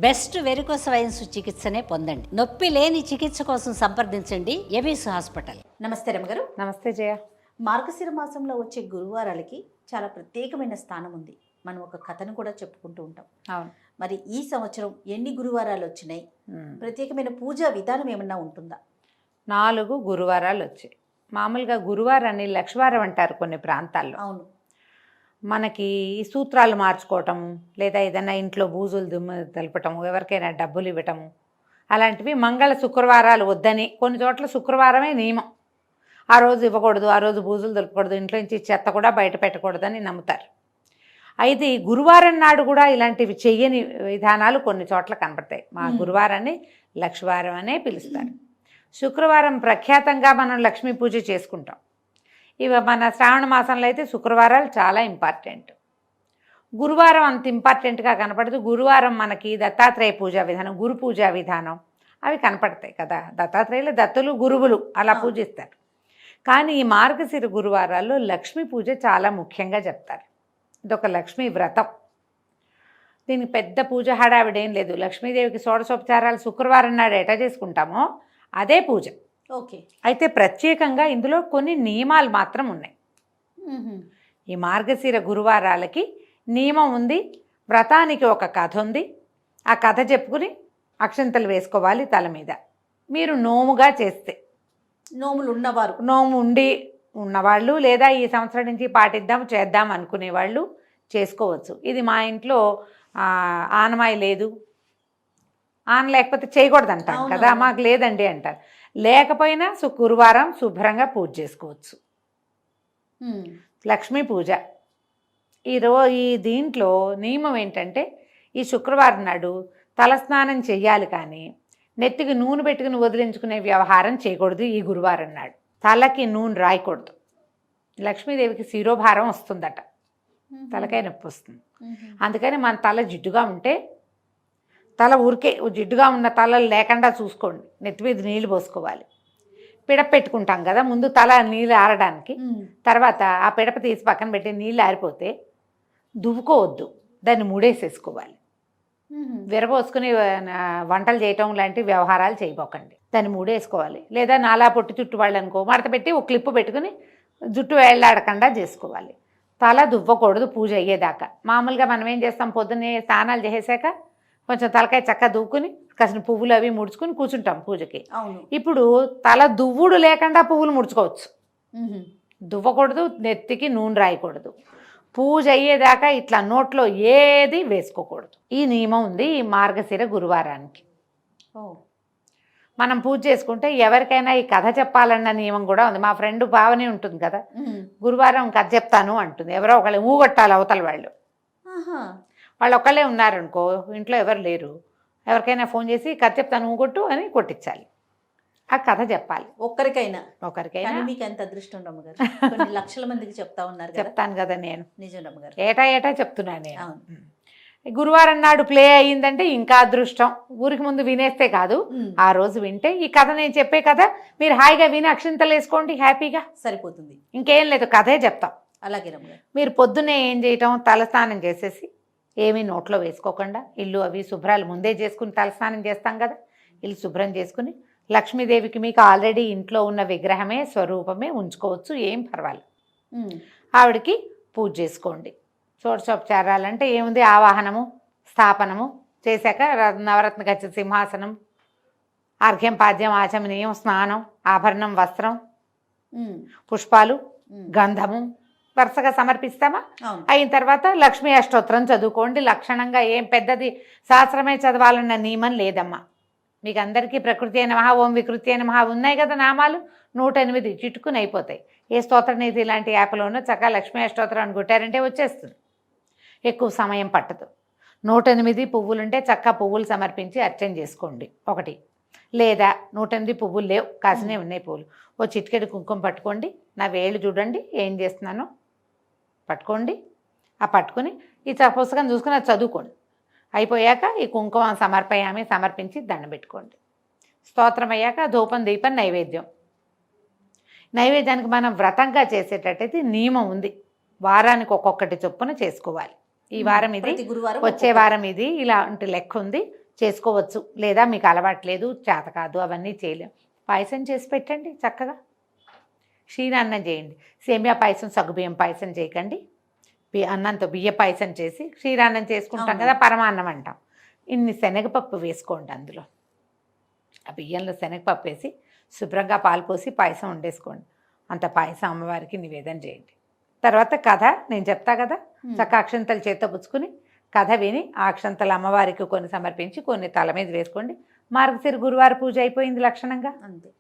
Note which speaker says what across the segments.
Speaker 1: Best varicose wines చికిత్సనే పొందండి. నొప్పి లేని చికిత్స కోసం సంప్రదించండి ఎవిస్ హాస్పిటల్. నమస్తే రమ్మగారు.
Speaker 2: నమస్తే జయ.
Speaker 1: మార్గశిర మాసంలో వచ్చే గురువారాలకి చాలా ప్రత్యేకమైన స్థానం ఉంది. మనం ఒక కథను కూడా చెప్పుకుంటూ ఉంటాం.
Speaker 2: అవును.
Speaker 1: మరి ఈ సంవత్సరం ఎన్ని గురువారాలు వచ్చినాయి? ప్రత్యేకమైన పూజా విధానం ఏమన్నా ఉంటుందా?
Speaker 2: 4 గురువారాలు వచ్చాయి. మామూలుగా గురువారాన్ని లక్షవారం అంటారు కొన్ని ప్రాంతాల్లో.
Speaker 1: అవును.
Speaker 2: మనకి ఈ సూత్రాలు మార్చుకోవటము, లేదా ఏదైనా ఇంట్లో బూజులు దుమ్ము తెలపటము, ఎవరికైనా డబ్బులు ఇవ్వటము, అలాంటివి మంగళ శుక్రవారాలు వద్దని. కొన్ని చోట్ల శుక్రవారమే నియమం. ఆ రోజు ఇవ్వకూడదు, ఆ రోజు బూజులు దులపకూడదు, ఇంట్లో నుంచి చెత్త కూడా బయట పెట్టకూడదని నమ్ముతారు. అయితే ఈ గురువారం నాడు కూడా ఇలాంటివి చెయ్యని విధానాలు కొన్ని చోట్ల కనపడతాయి. మా గురువారాన్ని లక్షవారం అనే పిలుస్తారు. శుక్రవారం ప్రఖ్యాతంగా మనం లక్ష్మీ పూజ చేసుకుంటాం. ఇవి మన శ్రావణ మాసంలో అయితే శుక్రవారాలు చాలా ఇంపార్టెంట్. గురువారం అంత ఇంపార్టెంట్గా కనపడదు. గురువారం మనకి దత్తాత్రేయ పూజా విధానం, గురు పూజా విధానం అవి కనపడతాయి కదా. దత్తాత్రేయులు దత్తులు గురువులు అలా పూజిస్తారు. కానీ ఈ మార్గశిర గురువారాల్లో లక్ష్మీ పూజ చాలా ముఖ్యంగా చెప్తారు. ఇదొక లక్ష్మీ వ్రతం. దీనికి పెద్ద పూజ హడావిడేం లేదు. లక్ష్మీదేవికి షోడశోపచారాలు శుక్రవారం నాడు ఎటా చేసుకుంటామో అదే పూజ.
Speaker 1: ఓకే.
Speaker 2: అయితే ప్రత్యేకంగా ఇందులో కొన్ని నియమాలు మాత్రం ఉన్నాయి. ఈ మార్గశిర గురువారాలకి నియమం ఉంది. వ్రతానికి ఒక కథ ఉంది. ఆ కథ చెప్పుకుని అక్షంతలు వేసుకోవాలి తల మీద. మీరు నోముగా చేస్తే,
Speaker 1: నోములు ఉన్నవారు,
Speaker 2: నోము ఉండి ఉన్నవాళ్ళు, లేదా ఈ సంవత్సరం నుంచి చేద్దాం అనుకునేవాళ్ళు చేసుకోవచ్చు. ఇది మా ఇంట్లో ఆనమాయి లేదు, ఆన లేకపోతే చేయకూడదు అంటారు కదా, మాకు లేదండి అంటారు. లేకపోయినా గురువారం శుభ్రంగా పూజ చేసుకోవచ్చు. లక్ష్మీ పూజ ఈ దీంట్లో నియమం ఏంటంటే, ఈ శుక్రవారం నాడు తలస్నానం చెయ్యాలి, కానీ నెత్తికి నూనె పెట్టుకుని వదిలించుకునే వ్యవహారం చేయకూడదు. ఈ గురువారం నాడు తలకి నూనె రాయకూడదు. లక్ష్మీదేవికి శిరోభారం వస్తుందట, తలకాయ నొప్పి వస్తుంది. అందుకని మన తల జిడ్డుగా ఉంటే, తల ఊరికే జిడ్డుగా ఉన్న తలలు లేకుండా చూసుకోండి. నెత్తి మీద నీళ్ళు పోసుకోవాలి. పిడప పెట్టుకుంటాం కదా ముందు, తల నీళ్ళు ఆరడానికి. తర్వాత ఆ పిడప తీసి పక్కన పెట్టి నీళ్ళు ఆరిపోతే దువ్వుకోవద్దు, దాన్ని ముడేసేసుకోవాలి. విరబోసుకుని వంటలు చేయటం లాంటి వ్యవహారాలు చేయబోకండి. దాన్ని ముడేసుకోవాలి. లేదా నాలా పొట్టి చుట్టు వాళ్ళు అనుకో, మడత పెట్టి ఒక క్లిప్పు పెట్టుకుని జుట్టు వేళ్లాడకుండా చేసుకోవాలి. తల దువ్వకూడదు పూజ అయ్యేదాకా. మామూలుగా మనం ఏం చేస్తాం, పొద్దున్నే స్నానాలు చేసాక కొంచెం తలకాయ చక్కగా దువ్వుకుని కాసిన పువ్వులు అవి ముడుచుకుని కూర్చుంటాం పూజకి. ఇప్పుడు తల దువ్వుడు లేకుండా పువ్వులు ముడుచుకోవచ్చు. దువ్వకూడదు, నెత్తికి నూనె రాయకూడదు. పూజ అయ్యేదాకా ఇట్లా నోట్లో ఏది వేసుకోకూడదు. ఈ నియమం ఉంది ఈ మార్గశిర గురువారానికి. మనం పూజ చేసుకుంటే ఎవరికైనా ఈ కథ చెప్పాలన్న నియమం కూడా ఉంది. మా ఫ్రెండ్ భావనే ఉంటుంది కదా, గురువారం కథ చెప్తాను అంటుంది. ఎవరో ఒకళ్ళు ఊగొట్టాలి అవతల వాళ్ళు. వాళ్ళు ఒకళ్ళే ఉన్నారనుకో, ఇంట్లో ఎవరు లేరు, ఎవరికైనా ఫోన్ చేసి కథ చెప్తాను ఊగొట్టు అని కొట్టించాలి. ఆ కథ చెప్పాలి ఒకరికైనా.
Speaker 1: మీకు ఎంత అదృష్టం రమ్మగారు, కొన్ని లక్షల మందికి చెప్తా ఉన్నారు.
Speaker 2: చెప్తాను కదా నేను,
Speaker 1: నిజం రమ్మగారు,
Speaker 2: ఏటా చెప్తున్నాను నేను. గురువారం నాడు ప్లే అయ్యిందంటే ఇంకా అదృష్టం. ఊరికి ముందు వినేస్తే కాదు, ఆ రోజు వింటే ఈ కథ నేను చెప్పే కథ మీరు హాయిగా విని అక్షింతలు వేసుకోండి, హ్యాపీగా సరిపోతుంది. ఇంకేం లేదు, కథే చెప్తాం.
Speaker 1: అలాగే రమ్మగారు.
Speaker 2: మీరు పొద్దున్నే ఏం చేయటం, తలస్నానం చేసేసి ఏమీ నోట్లో వేసుకోకుండా, ఇల్లు అవి శుభ్రాలు ముందే చేసుకుని తలస్నానం చేస్తాం కదా, ఇల్లు శుభ్రం చేసుకుని లక్ష్మీదేవికి మీకు ఆల్రెడీ ఇంట్లో ఉన్న విగ్రహమే స్వరూపమే ఉంచుకోవచ్చు, ఏం పర్వాలేదు. ఆవిడకి పూజ చేసుకోండి. షోడశోపచారాలంటే ఏముంది, ఆవాహనము, స్థాపనము చేశాక నవరత్న గచ్చ సింహాసనం, అర్ఘ్యం పాద్యం ఆచమనీయం, స్నానం, ఆభరణం, వస్త్రం, పుష్పాలు, గంధము వరుసగా సమర్పిస్తామా. అయిన తర్వాత లక్ష్మీ అష్టోత్తరం చదువుకోండి. లక్షణంగా ఏం పెద్దది శాస్త్రమే చదవాలన్న నియమం లేదమ్మా. మీకు అందరికీ ప్రకృతి అయిన మహా, ఓం వికృతి అయిన మహా ఉన్నాయి కదా నామాలు, 108 చిట్టుకుని అయిపోతాయి. ఏ స్తోత్రనీతి ఇలాంటి యాప్లోనూ చక్కగా లక్ష్మీ అష్టోత్తరం అని కొట్టారంటే వచ్చేస్తుంది, ఎక్కువ సమయం పట్టదు. 108 పువ్వులుంటే చక్కగా పువ్వులు సమర్పించి అర్చన చేసుకోండి ఒకటి. లేదా 108 పువ్వులు లేవు, కాసినే ఉన్నాయి పువ్వులు, ఓ చిటికెడు కుంకుమ పట్టుకోండి. నా వేళ్ళు చూడండి ఏం చేస్తున్నానో పట్టుకోండి. ఆ పట్టుకుని ఈ పుస్తకం చూసుకుని అది చదువుకోండి. అయిపోయాక ఈ కుంకుమ సమర్పించి దండం పెట్టుకోండి. స్తోత్రం అయ్యాక ధూపం, దీపం, నైవేద్యానికి మనం వ్రతంగా చేసేటట్టయితే నియమం ఉంది. వారానికి ఒక్కొక్కటి చొప్పున చేసుకోవాలి. ఈ వారం ఇది, వచ్చే వారం ఇది, ఇలాంటి లెక్క ఉంది. చేసుకోవచ్చు, లేదా మీకు అలవాట్లేదు, చేత కాదు, అవన్నీ చేయలేం, పాయసం చేసి పెట్టండి చక్కగా. క్షీరాన్నం చేయండి. సేమియా పాయసం, సగ్గుబియ్యం పాయసం చేయకండి. అన్నంతో బియ్య పాయసం చేసి క్షీరాన్నం చేసుకుంటాం కదా, పరమాన్నం అంటాం. ఇన్ని శనగపప్పు వేసుకోండి అందులో. ఆ బియ్యంలో శనగపప్పు వేసి శుభ్రంగా పాలు పోసి పాయసం వండేసుకోండి. అంత పాయసం అమ్మవారికి నివేదన చేయండి. తర్వాత కథ నేను చెప్తా కదా, చక్క అక్షంతలు చేత్తో పుచ్చుకుని కథ విని ఆ అక్షంతలు అమ్మవారికి కొన్ని సమర్పించి కొన్ని తల మీద వేసుకోండి. మార్గశిర గురువారం పూజ అయిపోయింది లక్షణంగా.
Speaker 3: అంతే.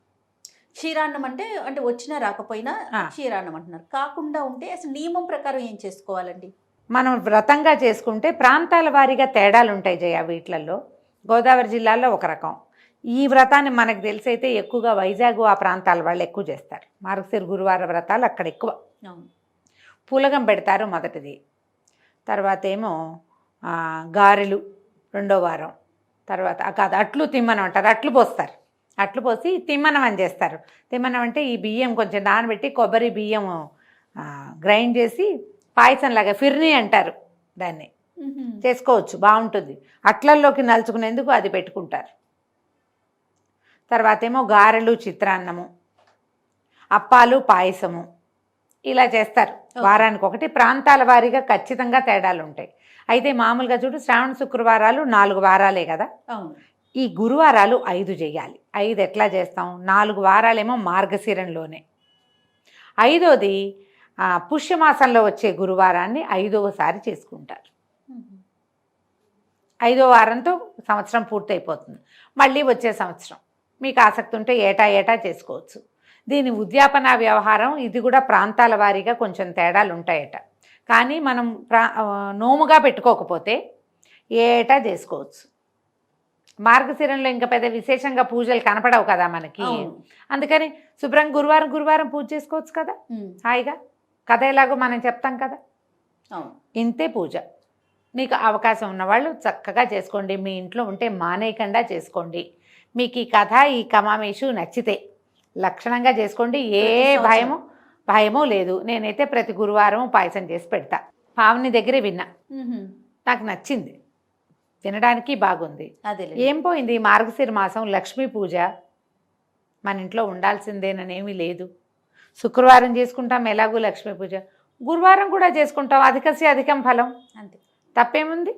Speaker 3: క్షీరాన్నం అంటే అంటే వచ్చినా రాకపోయినా క్షీరాన్నం అంటున్నారు. కాకుండా ఉంటే అసలు నియమం ప్రకారం ఏం చేసుకోవాలండి?
Speaker 2: మనం వ్రతంగా చేసుకుంటే ప్రాంతాల వారీగా తేడాలు ఉంటాయి జయ. వీటిలలో గోదావరి జిల్లాలో ఒక రకం. ఈ వ్రతాన్ని మనకు తెలిసైతే ఎక్కువగా వైజాగ్ ఆ ప్రాంతాల వాళ్ళు ఎక్కువ చేస్తారు. మార్గశిర గురువార వ్రతాలు అక్కడ ఎక్కువ. పులగం పెడతారు మొదటిది, తర్వాత ఏమో గారెలు రెండో వారం, తర్వాత కాదు అట్లు తిమ్మనం అంటారు, అట్లు పోస్తారు. అట్లు పోసి తిమ్మనం అని చేస్తారు. తిమ్మనం అంటే ఈ బియ్యం కొంచెం నానబెట్టి కొబ్బరి బియ్యం గ్రైండ్ చేసి పాయసంలాగా ఫిర్నీ అంటారు దాన్ని, చేసుకోవచ్చు, బాగుంటుంది. అట్లల్లోకి నలుచుకునేందుకు అది పెట్టుకుంటారు. తర్వాత ఏమో గారెలు, చిత్రాన్నము, అప్పాలు, పాయసము ఇలా చేస్తారు. వారానికి ఒకటి. ప్రాంతాల వారీగా ఖచ్చితంగా తేడాలు ఉంటాయి. అయితే మామూలుగా చూడు, శ్రావణ శుక్రవారాలు 4 వారాలే కదా, ఈ గురువారాలు 5 చేయాలి. 5 ఎట్లా చేస్తాం? 4 వారాలేమో మార్గశిరంలోనే, 5వది పుష్యమాసంలో వచ్చే గురువారాన్ని 5వసారి చేసుకుంటారు. 5వ వారంతో సంవత్సరం పూర్తయిపోతుంది. మళ్ళీ వచ్చే సంవత్సరం మీకు ఆసక్తి ఉంటే ఏటా చేసుకోవచ్చు. దీని ఉద్యాపన వ్యవహారం ఇది కూడా ప్రాంతాల వారీగా కొంచెం తేడాలు ఉంటాయట. కానీ మనం నోముగా పెట్టుకోకపోతే ఏటా చేసుకోవచ్చు. మార్గశిరంలో ఇంకా పెద్ద విశేషంగా పూజలు కనపడవు కదా మనకి, అందుకని శుభ్రంగా గురువారం పూజ చేసుకోవచ్చు కదా హాయిగా. కథ ఎలాగో మనం చెప్తాం కదా, ఇంతే పూజ. మీకు అవకాశం ఉన్నవాళ్ళు చక్కగా చేసుకోండి. మీ ఇంట్లో ఉంటే మానేయకుండా చేసుకోండి. మీకు ఈ కథ, ఈ కమామేషు నచ్చితే లక్షణంగా చేసుకోండి. ఏ భయమో లేదు. నేనైతే ప్రతి గురువారం పాయసం చేసి పెడతా. పావని దగ్గరే విన్నా, నాకు నచ్చింది, తినడానికి బాగుంది. ఏం పోయింది? మార్గశిర మాసం లక్ష్మీ పూజ మన ఇంట్లో ఉండాల్సిందేననేమీ లేదు. శుక్రవారం చేసుకుంటాం ఎలాగూ లక్ష్మీ పూజ, గురువారం కూడా చేసుకుంటాం. అధికస్య అధికం ఫలం, అంతే, తప్పేముంది.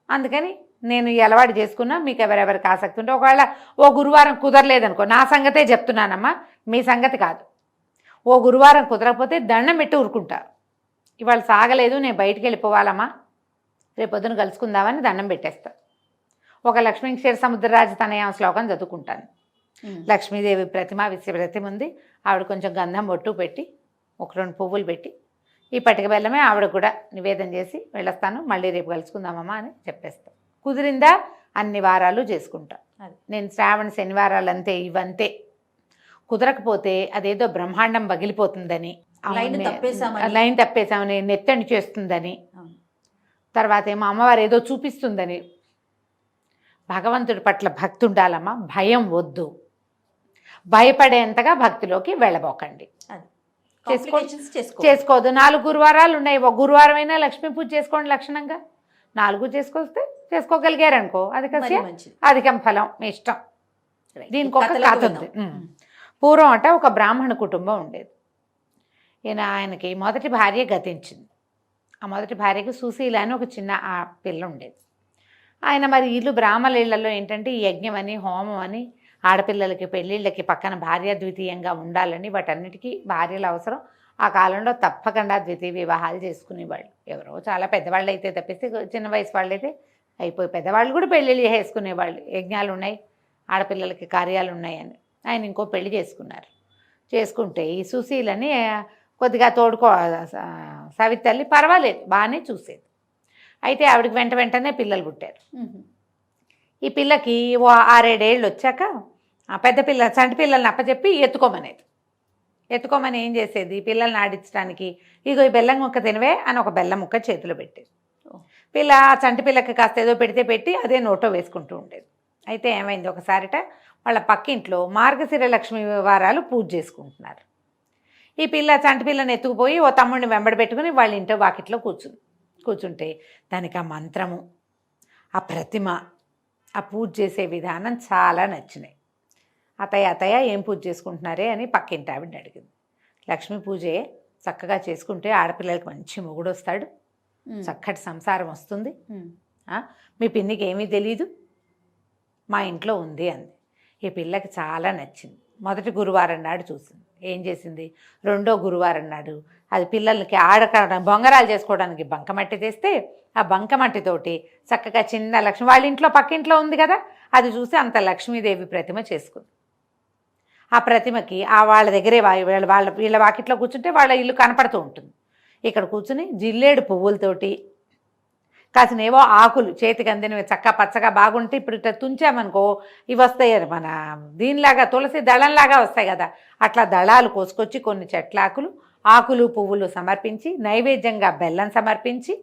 Speaker 2: అందుకని నేను ఈ అలవాటు చేసుకున్నా. మీకు ఎవరెవరికి ఆసక్తి ఉంటే, ఒకవేళ ఓ గురువారం కుదరలేదనుకో, నా సంగతే చెప్తున్నానమ్మా, మీ సంగతి కాదు. ఓ గురువారం కుదరకపోతే దండం పెట్టి ఊరుకుంటా. ఇవాళ సాగలేదు, నేను బయటికి వెళ్ళిపోవాలమ్మా, రేపొద్దున కలుసుకుందామని దండం పెట్టేస్తా. ఒక లక్ష్మీ క్షీర సముద్రరాజు తనయ శ్లోకం చదువుకుంటాను. లక్ష్మీదేవి ప్రతిమ ఉంది. ఆవిడ కొంచెం గంధం బొట్టు పెట్టి 1-2 పువ్వులు పెట్టి ఈ పటిక బెల్లమే ఆవిడ కూడా నివేదన చేసి వెళ్ళొస్తాను. మళ్ళీ రేపు కలుసుకుందామమ్మా అని చెప్పేస్తాను. కుదిరిందా అన్ని వారాలు చేసుకుంటా. నేను శ్రావణ శనివారాలు అంతే, ఇవంతే. కుదరకపోతే అదేదో బ్రహ్మాండం పగిలిపోతుందని, లైన్ తప్పేసామని, నెత్తని చేస్తుందని, తర్వాత ఏమో అమ్మవారు ఏదో చూపిస్తుందని. భగవంతుడి పట్ల భక్తి ఉండాలమ్మా, భయం వద్దు. భయపడేంతగా భక్తిలోకి వెళ్ళబోకండి. చేసుకోవద్దు. 4 గురువారాలు ఉన్నాయి. ఒక గురువారం అయినా లక్ష్మీ పూజ చేసుకోండి లక్షణంగా. 4 చేసుకోగలిగారనుకో, అధికం ఫలం, మీ ఇష్టం. దీనికి ఒక కథ ఉంది. పూర్వం అట ఒక బ్రాహ్మణ కుటుంబం ఉండేది. ఆయనకి మొదటి భార్య గతించింది. ఆ మొదటి భార్యకి సుశీల అని ఒక చిన్న పిల్ల ఉండేది. ఆయన మరి ఇల్లు బ్రాహ్మణ ఇళ్లలో ఏంటంటే ఈ యజ్ఞం అని, హోమం అని, ఆడపిల్లలకి పెళ్ళిళ్ళకి పక్కన భార్య ద్వితీయంగా ఉండాలని, వాటన్నిటికీ భార్యలు అవసరం. ఆ కాలంలో తప్పకుండా ద్వితీయ వివాహాలు చేసుకునేవాళ్ళు. ఎవరో చాలా పెద్దవాళ్ళు అయితే తప్పిస్తే చిన్న వయసు వాళ్ళు అయితే అయిపోయి, పెద్దవాళ్ళు కూడా పెళ్ళిళ్ళు చేసుకునేవాళ్ళు. యజ్ఞాలు ఉన్నాయి, ఆడపిల్లలకి కార్యాలు ఉన్నాయని ఆయన ఇంకో పెళ్లి చేసుకుంటే ఈ సుశీలని కొద్దిగా సవితల్లి పర్వాలేదు, బాగానే చూసేది. అయితే ఆవిడకి వెంటనే పిల్లలు పుట్టారు. ఈ పిల్లకి 6-7 ఏళ్ళు వచ్చాక పెద్ద పిల్ల చంటి పిల్లల్ని అప్పచెప్పి ఎత్తుకోమని ఏం చేసేది, పిల్లల్ని ఆడించడానికి ఇగో ఈ బెల్లం ముక్క తినవే అని ఒక బెల్లం ముక్క చేతిలో పెట్టేది. పిల్ల చంటి పిల్లకి కాస్త ఏదో పెట్టి అదే నోటో వేసుకుంటూ ఉండేది. అయితే ఏమైంది, ఒకసారిట వాళ్ళ పక్కింట్లో మార్గశిర లక్ష్మీ వారాలు పూజ చేసుకుంటున్నారు. ఈ పిల్ల చంటి పిల్లని ఎత్తుకుపోయి ఓ తమ్ముడిని వెంబడి పెట్టుకుని వాళ్ళ ఇంట్లో వాకిట్లో కూర్చుంటే దానికి ఆ మంత్రము, ఆ ప్రతిమ, ఆ పూజ చేసే విధానం చాలా నచ్చినాయి. అత్తయ్య ఏం పూజ చేసుకుంటున్నారే అని పక్కింటి ఆవిడని అడిగింది. లక్ష్మీ పూజే చక్కగా చేసుకుంటే ఆడపిల్లలకి మంచి మొగుడు వస్తాడు, చక్కటి సంసారం వస్తుంది. మీ పిన్నికి ఏమీ తెలీదు, మా ఇంట్లో ఉంది అంది. ఈ పిల్లకి చాలా నచ్చింది. మొదటి గురువారం నాడు చూసింది. ఏం చేసింది, రెండో గురువారం నాడు అది పిల్లలకి బొంగరాలు చేసుకోవడానికి బంకమట్టి తెస్తే ఆ బంకమట్టితోటి చక్కగా చిన్న లక్ష్మి, వాళ్ళ ఇంట్లో పక్కింట్లో ఉంది కదా, అది చూసి అంత లక్ష్మీదేవి ప్రతిమ చేసుకుంది. ఆ ప్రతిమకి వాళ్ళ దగ్గరే వీళ్ళ వాకిట్లో కూర్చుంటే వాళ్ళ ఇల్లు కనపడుతూ ఉంటుంది. ఇక్కడ కూర్చుని జిల్లేడు పువ్వులతోటి కాసినేవో ఆకులు చేతికి అందినవి చక్క పచ్చగా బాగుంటే ఇప్పుడు ఇట్లా తుంచామనుకో ఇవి వస్తాయి, మన దీనిలాగా తులసి దళంలాగా వస్తాయి కదా, అట్లా దళాలు కోసుకొచ్చి కొన్ని చెట్లాకులు ఆకులు పువ్వులు సమర్పించి నైవేద్యంగా బెల్లం సమర్పించి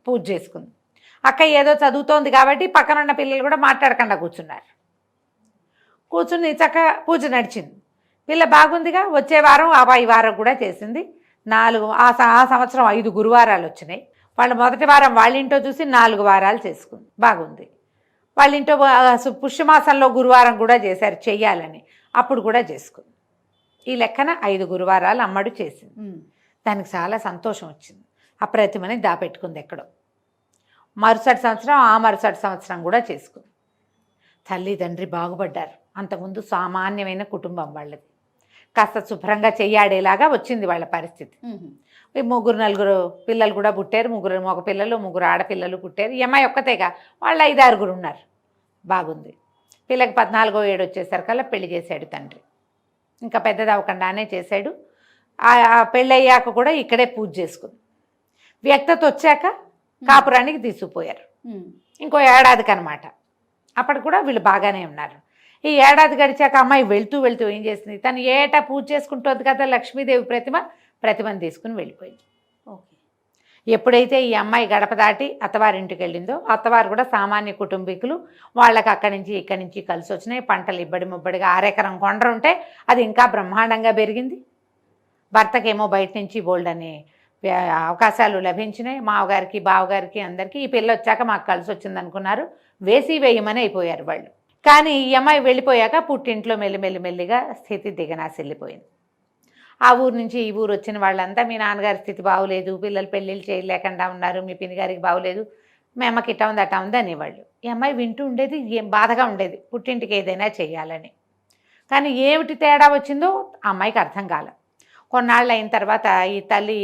Speaker 2: పూజ చేసుకుంది. అక్క ఏదో చదువుతోంది కాబట్టి పక్కన ఉన్న పిల్లలు కూడా మాట్లాడకుండా కూర్చున్నారు. కూర్చుని చక్కగా పూజ నడిచింది. పిల్ల బాగుందిగా. వచ్చే వారం ఈ వారం కూడా చేసింది. 4 ఆ సంవత్సరం 5 గురువారాలు వచ్చినాయి. వాళ్ళు మొదటి వారం వాళ్ళ ఇంట్లో చూసి 4 వారాలు చేసుకుంది. బాగుంది. వాళ్ళ ఇంట్లో పుష్యమాసంలో గురువారం కూడా చేశారు చెయ్యాలని, అప్పుడు కూడా చేసుకుంది. ఈ లెక్కన 5 గురువారాలు అమ్మడు చేసింది. దానికి చాలా సంతోషం వచ్చింది. ఆ ప్రతిమని దాపెట్టుకుంది ఎక్కడో. మరుసటి సంవత్సరం కూడా చేసుకుంది. తల్లి తండ్రి బాగుపడ్డారు. అంతకుముందు సామాన్యమైన కుటుంబం వాళ్ళది. కాస్త శుభ్రంగా చెయ్యాడేలాగా వచ్చింది వాళ్ళ పరిస్థితి. 3-4 పిల్లలు కూడా పుట్టారు. 3 మగ పిల్లలు 3 ఆడపిల్లలు పుట్టారు. ఈ అమ్మాయి ఒక్కతేగా, వాళ్ళు 5-6 ఉన్నారు. బాగుంది. పిల్లకి 14వ ఏడు వచ్చేసరికల్లా పెళ్లి చేశాడు తండ్రి. ఇంకా పెద్దది అవ్వకుండానే చేశాడు. పెళ్ళయ్యాక కూడా ఇక్కడే పూజ చేసుకుంది. వ్యక్తత వచ్చాక కాపురానికి తీసుకుపోయారు. ఇంకో ఏడాదికి అనమాట. అప్పటికి కూడా వీళ్ళు బాగానే ఉన్నారు. ఈ ఏడాది గడిచాక అమ్మాయి వెళ్తూ ఏం చేసింది, తను ఏటా పూజ చేసుకుంటుంది కదా లక్ష్మీదేవి ప్రతిమను తీసుకుని వెళ్ళిపోయింది.
Speaker 3: ఓకే.
Speaker 2: ఎప్పుడైతే ఈ అమ్మాయి గడప దాటి అత్తవారింటికి వెళ్ళిందో, అత్తవారు కూడా సామాన్య కుటుంబీకులు, వాళ్ళకి అక్కడి నుంచి ఇక్కడి నుంచి కలిసి వచ్చినాయి. పంటలు ఇబ్బడి ముబ్బడిగా 6 ఎకరం కొండ ఉంటే అది ఇంకా బ్రహ్మాండంగా పెరిగింది. భర్తకేమో బయట నుంచి బోల్డ్ అనే అవకాశాలు లభించినాయి. మావగారికి బావగారికి అందరికీ. ఈ పిల్ల వచ్చాక మాకు కలిసి వచ్చింది అనుకున్నారు. వేయమని అయిపోయారు వాళ్ళు. కానీ ఈ అమ్మాయి వెళ్ళిపోయాక పుట్టింట్లో మెల్లిమెల్లిగా స్థితి దిగనాశెళ్ళిపోయింది. ఆ ఊరు నుంచి ఈ ఊరు వచ్చిన వాళ్ళంతా మీ నాన్నగారి స్థితి బాగోలేదు, పిల్లలు పెళ్ళిళ్ళు చేయలేకుండా ఉన్నారు, మీ పిన్ని గారికి బాగోలేదు, మీ అమ్మకి ఇట్టా ఉంది అట్టా ఉంది అనేవాళ్ళు. ఈ అమ్మాయి వింటూ ఉండేది, ఏం బాధగా ఉండేది పుట్టింటికి ఏదైనా చేయాలని. కానీ ఏమిటి తేడా వచ్చిందో ఆ అమ్మాయికి అర్థం కాలే. కొన్నాళ్ళు అయిన తర్వాత ఈ తల్లి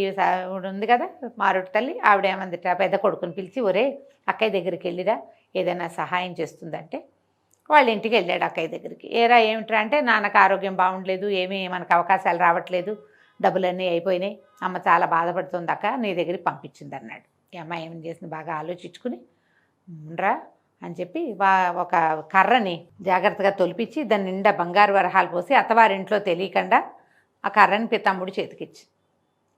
Speaker 2: ఉంది కదా, మారుటి తల్లి, ఆవిడేమందిట పెద్ద కొడుకుని పిలిచి, ఒరే అక్కయ్య దగ్గరికి వెళ్ళిరా ఏదైనా సహాయం చేస్తుందంటే వాళ్ళ ఇంటికి వెళ్ళాడు అక్కయ్య దగ్గరికి. ఏరా ఏమిట్రా అంటే, నాన్నకు ఆరోగ్యం బాగుండలేదు, ఏమీ మనకు అవకాశాలు రావట్లేదు, డబ్బులన్నీ అయిపోయినాయి, అమ్మ చాలా బాధపడుతుంది అక్క, నీ దగ్గరికి పంపించింది అన్నాడు. ఈ అమ్మాయి ఏం చేసింది, బాగా ఆలోచించుకుని రా అని చెప్పి ఒక కర్రని జాగ్రత్తగా తొలిపించి దాని నిండా బంగారు వరహాలు పోసి అత్తవారింట్లో తెలియకుండా ఆ కర్రని తమ్ముడు చేతికిచ్చి,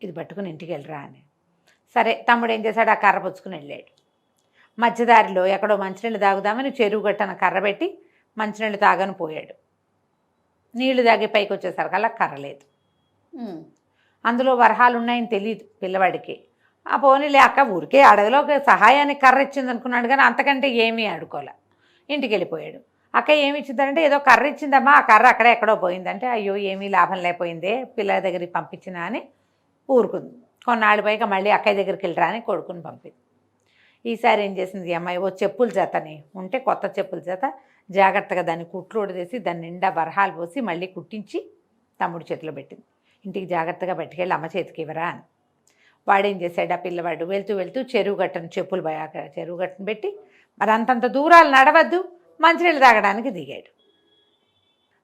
Speaker 2: ఇది పట్టుకుని ఇంటికి వెళ్ళరా అని. సరే తమ్ముడు ఏం చేశాడు, ఆ కర్ర పుచ్చుకుని వెళ్ళాడు. మధ్యదారిలో ఎక్కడో మంచినీళ్ళు తాగుదామని చెరువు గట్టన కర్ర పెట్టి మంచినీళ్ళు తాగని పోయాడు. నీళ్లు తాగి పైకి వచ్చేసరికల్లా కర్ర లేదు. అందులో వరహాలు ఉన్నాయని తెలియదు పిల్లవాడికి. ఆ పోనీలే అక్క ఊరికే అడవిలో సహాయానికి కర్ర ఇచ్చింది అనుకున్నాడు, కానీ అంతకంటే ఏమీ అడుకోలే. ఇంటికి వెళ్ళిపోయాడు. అక్క ఏమి ఇచ్చిందంటే, ఏదో కర్ర ఇచ్చిందమ్మా, ఆ కర్ర అక్కడే ఎక్కడో పోయిందంటే, అయ్యో ఏమీ లాభం లేకపోయిందే పిల్లల దగ్గరికి పంపించినా అని ఊరుకుంది. కొన్నాళ్ళు పైగా మళ్ళీ అక్కయ్య దగ్గరికి వెళ్ళరా అని కొడుకుని పంపింది. ఈసారి ఏం చేసింది ఈ అమ్మాయి, ఓ చెప్పుల చేతని ఉంటే కొత్త చెప్పుల చేత జాగ్రత్తగా దాన్ని కుట్లు ఉడదీసి దాన్ని నిండా బరహాలు పోసి మళ్ళీ కుట్టించి తమ్ముడు చేతిలో పెట్టింది. ఇంటికి జాగ్రత్తగా పట్టుకెళ్ళి అమ్మ చేతికి ఇవ్వరా అని. వాడేం చేశాడు, ఆ పిల్లవాడు వెళ్తూ చెరువు గట్టను చెప్పులు చెరువు గట్టను పెట్టి, మరి అంతంత దూరాలు నడవద్దు, మంచినీళ్ళు తాగడానికి దిగాడు.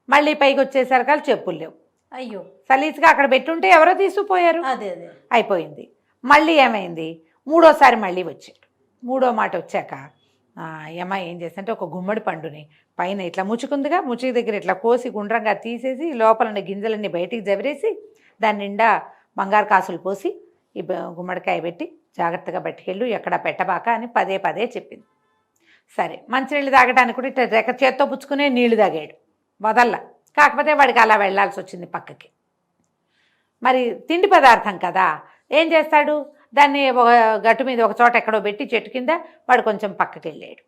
Speaker 2: మళ్ళీ పైకి వచ్చేసరికి చెప్పులు లేవు.
Speaker 3: అయ్యో,
Speaker 2: సలీస్గా అక్కడ పెట్టుంటే ఎవరో తీసుకుపోయారు.
Speaker 3: అదే
Speaker 2: అయిపోయింది. మళ్ళీ ఏమైంది, 3వసారి మళ్ళీ వచ్చాడు. 3వ మాట వచ్చాక అమ్మాయి ఏం చేస్తుంటే, ఒక గుమ్మడి పండుని పైన ఇట్లా ముచ్చుకుందిగా, ముచ్చుకు దగ్గర ఇట్లా కోసి గుండ్రంగా తీసేసి లోపల గింజలన్నీ బయటికి జవరేసి దాని నిండా బంగారు కాసులు పోసి ఈ గుమ్మడికాయ పెట్టి జాగ్రత్తగా పట్టుకెళ్ళు, ఎక్కడ పెట్టబాక అని పదే చెప్పింది. సరే మంచినీళ్ళు తాగడానికి కూడా ఇట్లా చేత్తో పుచ్చుకునే నీళ్లు తాగాడు వదల్లా. కాకపోతే వాడికి అలా వెళ్లాల్సి వచ్చింది పక్కకి. మరి తిండి పదార్థం కదా, ఏం చేస్తాడు, దాన్ని ఒక గట్టు మీద ఒక చోట ఎక్కడో పెట్టి చెట్టు కింద వాడు కొంచెం పక్కకి వెళ్ళాడు.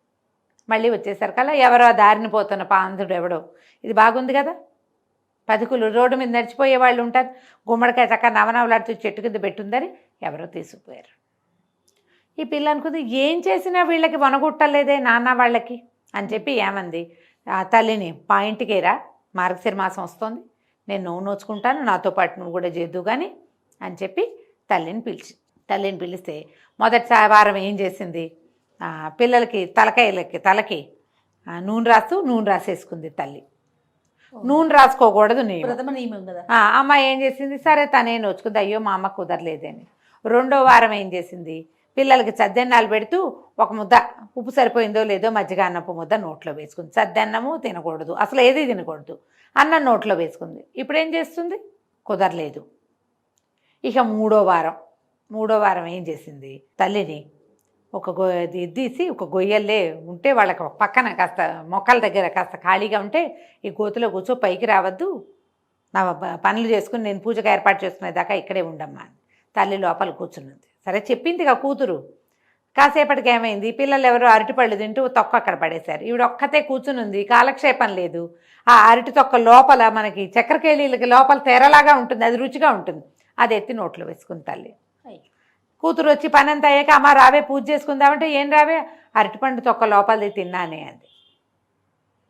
Speaker 2: మళ్ళీ వచ్చేసరికల్లా ఎవరో దారిని పోతున్న పాంధుడు ఎవడో, ఇది బాగుంది కదా, పదుకులు రోడ్డు మీద నడిచిపోయే వాళ్ళు ఉంటారు, గుమ్మడికాయ చక్క నవనవలాడుతూ చెట్టు కింద పెట్టుందని ఎవరో తీసుకుపోయారు. ఈ పిల్ల అనుకుంది ఏం చేసినా వీళ్ళకి వనగుట్టలేదే నాన్న వాళ్ళకి అని చెప్పి ఏమంది, ఆ తల్లిని పాయింట్కేరా, మార్గశిర మాసం వస్తుంది, నేను నువ్వు నోచుకుంటాను, నాతో పాటు నువ్వు కూడా చేద్దు కానీ అని చెప్పి తల్లిని పిలిస్తే మొదటి వారం ఏం చేసింది, పిల్లలకి తలకి నూనె రాసేసుకుంది తల్లి. నూనె రాసుకోకూడదు
Speaker 3: ప్రథమ నియమం కదా.
Speaker 2: అమ్మ ఏం చేసింది, సరే తనే నోచుకుంది, అయ్యో మా అమ్మ కుదరలేదని. రెండో వారం ఏం చేసింది, పిల్లలకి చద్దెన్నాలు పెడుతూ ఒక ముద్ద ఉప్పు సరిపోయిందో లేదో మజ్జిగ అన్నపు ముద్ద నోట్లో వేసుకుంది. చద్దన్నము తినకూడదు, అసలు ఏది తినకూడదు, అన్నం నోట్లో వేసుకుంది. ఇప్పుడు ఏం చేస్తుంది, కుదరలేదు. ఇక మూడో వారం ఏం చేసింది, తల్లిని ఒక తీసి ఒక గొయ్యల్లే ఉంటే వాళ్ళకి పక్కన కాస్త మొక్కల దగ్గర కాస్త ఖాళీగా ఉంటే ఈ గోతులో కూర్చో, పైకి రావద్దు, నా పనులు చేసుకుని నేను పూజకు ఏర్పాటు చేసుకునే దాకా ఇక్కడే ఉండమ్మా అని తల్లి లోపల కూర్చున్నది. సరే చెప్పిందిగా కూతురు. కాసేపటికి ఏమైంది, పిల్లలు ఎవరో అరటిపళ్ళు తింటూ తొక్క అక్కడ పడేశారు, ఈవిడ ఒక్కతే కూర్చుని ఉంది, కాలక్షేపం లేదు. ఆ అరటి తొక్క లోపల మనకి చక్కెరకేళీలకి లోపల తెరలాగా ఉంటుంది, అది రుచిగా ఉంటుంది, అది ఎత్తి నోట్లో వేసుకుంది తల్లి. కూతురు వచ్చి పని అంతా అయ్యాక అమ్మ రావే పూజ చేసుకుందామంటే ఏం రావే, అరటిపండు తొక్క లోపలిది తిన్నానే అంది.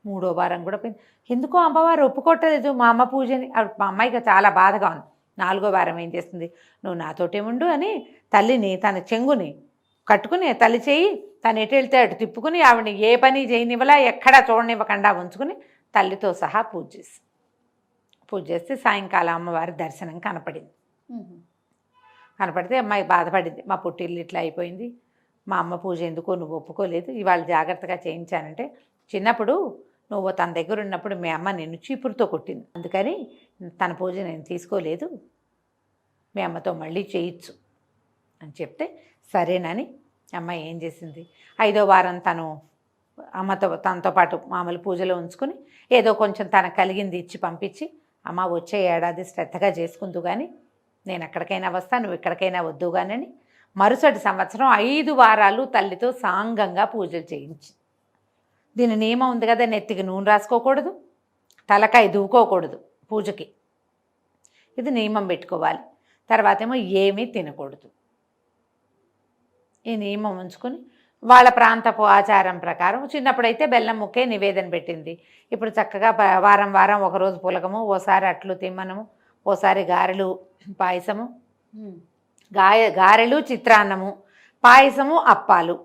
Speaker 2: మూడో వారం కూడా పోయింది, ఎందుకో అమ్మవారు ఒప్పుకోవట్లేదు మా అమ్మ పూజని. మా అమ్మాయికి చాలా బాధగా ఉంది. నాలుగో వారం ఏం చేస్తుంది, నువ్వు నాతోటే ఉండు అని తల్లిని తన చెంగుని కట్టుకుని తల్లి చేయి తను ఎటు వెళ్తే అటు తిప్పుకుని ఆవిడని ఏ పని చేయనివ్వలా, ఎక్కడా చూడనివ్వకుండా ఉంచుకుని తల్లితో సహా పూజ చేస్తే సాయంకాలం అమ్మవారి దర్శనం కనపడింది. కనపడితే అమ్మాయి బాధపడింది, మా పుట్టిల్లు ఇట్లా అయిపోయింది, మా అమ్మ పూజ ఎందుకో నువ్వు ఒప్పుకోలేదు, ఇవాళ జాగ్రత్తగా చేయించానంటే, చిన్నప్పుడు నువ్వు తన దగ్గర ఉన్నప్పుడు మీ అమ్మ నిన్ను చీపురుతో కొట్టింది, అందుకని తన పూజ నేను తీసుకోలేదు, మీ అమ్మతో మళ్ళీ చేయించు అని చెప్తే సరేనని అమ్మాయి ఏం చేసింది, 5వ వారం తనతో పాటు మామూలు పూజలో ఉంచుకొని ఏదో కొంచెం తనకు కలిగింది ఇచ్చి పంపించి, అమ్మ వచ్చే ఏడాది శ్రద్ధగా చేసుకుందు కానీ నేను ఎక్కడికైనా వస్తా, నువ్వు ఎక్కడికైనా వద్దు కానీ మరుసటి సంవత్సరం 5 వారాలు తల్లితో సాంగంగా పూజలు చేయించి, దీని నియమం ఉంది కదా, నెత్తికి నూనె రాసుకోకూడదు, తలకాయ దూకోకూడదు పూజకి, ఇది నియమం పెట్టుకోవాలి. తర్వాత ఏమో ఏమీ తినకూడదు. ఈ నియమం ఉంచుకొని వాళ్ళ ప్రాంతపు ఆచారం ప్రకారం చిన్నప్పుడైతే బెల్లం ముక్కే నివేదన పెట్టింది, ఇప్పుడు చక్కగా వారం ఒకరోజు పులగము, ఓసారి అట్లు తిమ్మనము, ఓసారి గారెలు పాయసము, గారెలు చిత్రాన్నము, పాయసము అప్పాలు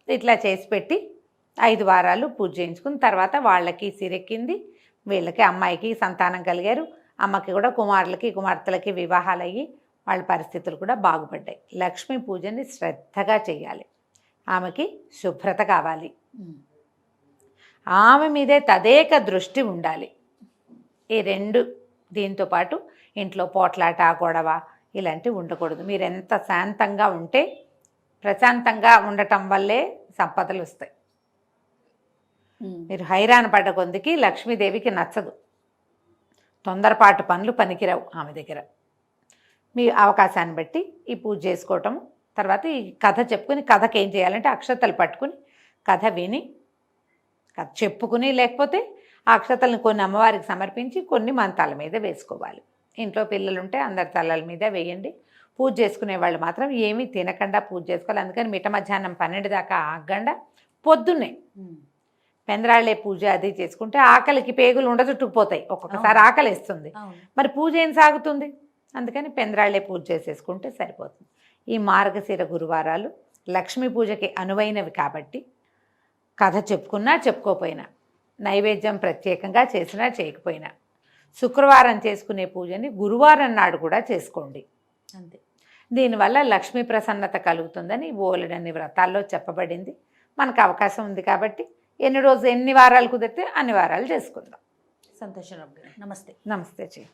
Speaker 2: ఇట్లా చేసి పెట్టి 5 వారాలు పూజ చేయించుకుని తర్వాత వాళ్ళకి సిరెక్కింది, వీళ్ళకి అమ్మాయికి సంతానం కలిగారు, అమ్మకి కూడా కుమారులకి కుమార్తెలకి వివాహాలు అయ్యి వాళ్ళ పరిస్థితులు కూడా బాగుపడ్డాయి. లక్ష్మీ పూజని శ్రద్ధగా చేయాలి, ఆమెకి శుభ్రత కావాలి, ఆమె మీదే తదేక దృష్టి ఉండాలి. ఈ 2 దీంతో పాటు ఇంట్లో పోట్లాట గొడవ ఇలాంటివి ఉండకూడదు. మీరు ఎంత శాంతంగా ఉంటే ప్రశాంతంగా ఉండటం వల్లే సంపదలు వస్తాయి. మీరు హైరాణ పడ్డ కొందికి లక్ష్మీదేవికి నచ్చదు, తొందరపాటు పనులు పనికిరావు ఆమె దగ్గర. మీ అవకాశాన్ని బట్టి ఈ పూజ చేసుకోవటం, తర్వాత ఈ కథ చెప్పుకుని, కథకి ఏం చేయాలంటే అక్షతలు పట్టుకుని కథ విని కథ చెప్పుకుని, లేకపోతే ఆ అక్షతలను కొన్ని అమ్మవారికి సమర్పించి కొన్ని మన తల మీద వేసుకోవాలి. ఇంట్లో పిల్లలు ఉంటే అందరి తలల మీద వేయండి. పూజ చేసుకునే వాళ్ళు మాత్రం ఏమీ తినకుండా పూజ చేసుకోవాలి. అందుకని మిట్ట మధ్యాహ్నం 12 దాకా ఆగకుండా పొద్దున్నే పెందరాళ్ళే పూజ అది చేసుకుంటే ఆకలికి పేగులు ఉండచుట్టుకుపోతాయి, ఒక్కొక్కసారి ఆకలి వేస్తుంది, మరి పూజ ఏం సాగుతుంది. అందుకని పెందరాళ్ళే పూజ చేసేసుకుంటే సరిపోతుంది. ఈ మార్గశిర గురువారాలు లక్ష్మీ పూజకి అనువైనవి కాబట్టి కథ చెప్పుకున్నా చెప్పుకోపోయినా, నైవేద్యం ప్రత్యేకంగా చేసినా చేయకపోయినా, శుక్రవారం చేసుకునే పూజని గురువారం నాడు కూడా చేసుకోండి. అంతే. దీనివల్ల లక్ష్మీ ప్రసన్నత కలుగుతుందని బోలెడన్ని వ్రతాల్లో చెప్పబడింది. మనకు అవకాశం ఉంది కాబట్టి ఎన్ని వారాలు కుదిరితే అన్ని వారాలు చేసుకుందాం.
Speaker 3: సంతోషం. నమస్తే.
Speaker 2: నమస్తే చెయ్యి.